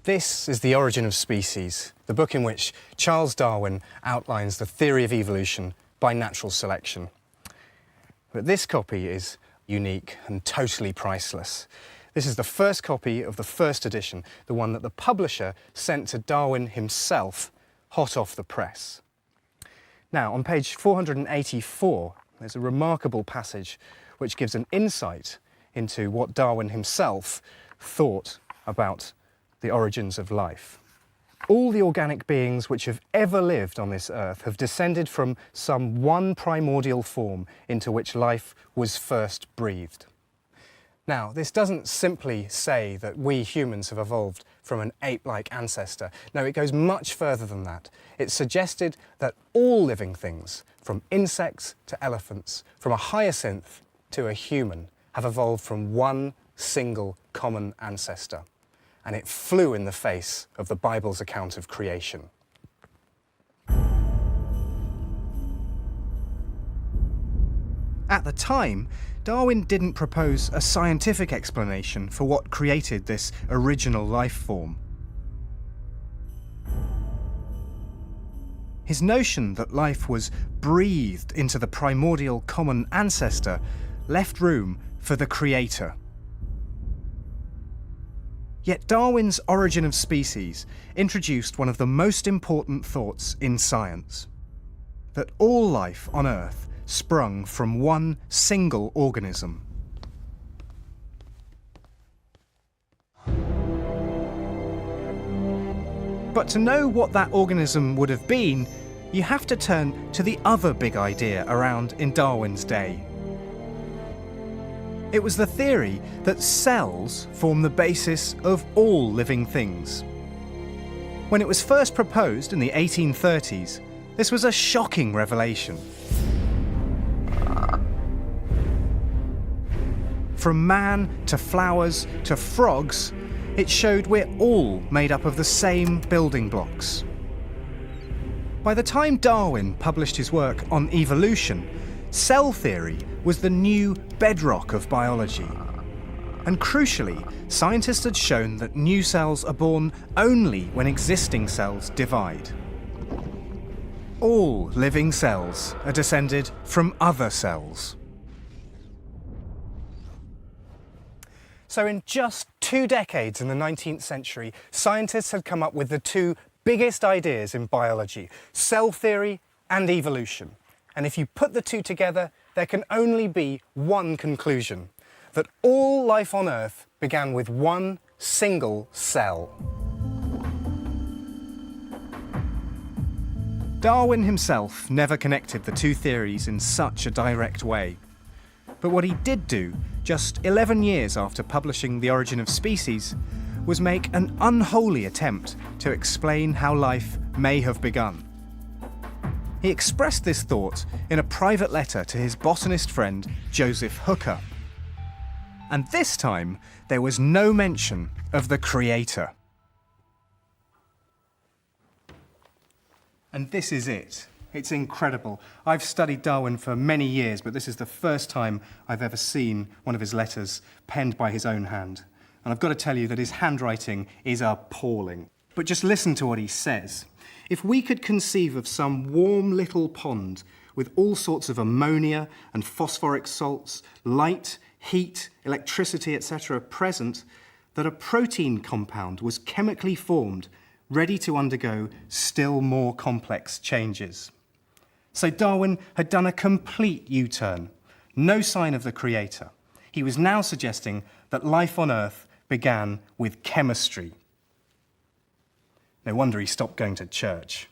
This is The Origin of Species, the book in which Charles Darwin outlines the theory of evolution by natural selection. But this copy is unique and totally priceless. This is the first copy of the first edition, the one that the publisher sent to Darwin himself, hot off the press. Now, on page 484, there's a remarkable passage which gives an insight into what Darwin himself thought about the origins of life. All the organic beings which have ever lived on this earth have descended from some one primordial form into which life was first breathed. Now, this doesn't simply say that we humans have evolved from an ape-like ancestor. No, it goes much further than that. It suggested that all living things, from insects to elephants, from a hyacinth to a human, have evolved from one single common ancestor. And it flew in the face of the Bible's account of creation. At the time, Darwin didn't propose a scientific explanation for what created this original life form. His notion that life was breathed into the primordial common ancestor left room for the creator. Yet Darwin's Origin of Species introduced one of the most important thoughts in science: that all life on Earth sprung from one single organism. But to know what that organism would have been, you have to turn to the other big idea around in Darwin's day. It was the theory that cells form the basis of all living things. When it was first proposed in the 1830s, this was a shocking revelation. From man to flowers to frogs, it showed we're all made up of the same building blocks. By the time Darwin published his work on evolution, cell theory was the new bedrock of biology. And crucially, scientists had shown that new cells are born only when existing cells divide. All living cells are descended from other cells. So in just 2 decades in the 19th century, scientists had come up with the two biggest ideas in biology: cell theory and evolution. And if you put the two together, there can only be one conclusion: that all life on Earth began with one single cell. Darwin himself never connected the two theories in such a direct way. But what he did do, just 11 years after publishing The Origin of Species, was make an unholy attempt to explain how life may have begun. He expressed this thought in a private letter to his botanist friend, Joseph Hooker. And this time, there was no mention of the creator. And this is it. It's incredible. I've studied Darwin for many years, but this is the first time I've ever seen one of his letters penned by his own hand. And I've got to tell you that his handwriting is appalling. But just listen to what he says. If we could conceive of some warm little pond with all sorts of ammonia and phosphoric salts, light, heat, electricity, etc. present, that a protein compound was chemically formed, ready to undergo still more complex changes. So Darwin had done a complete U-turn. No sign of the creator. He was now suggesting that life on Earth began with chemistry. No wonder he stopped going to church.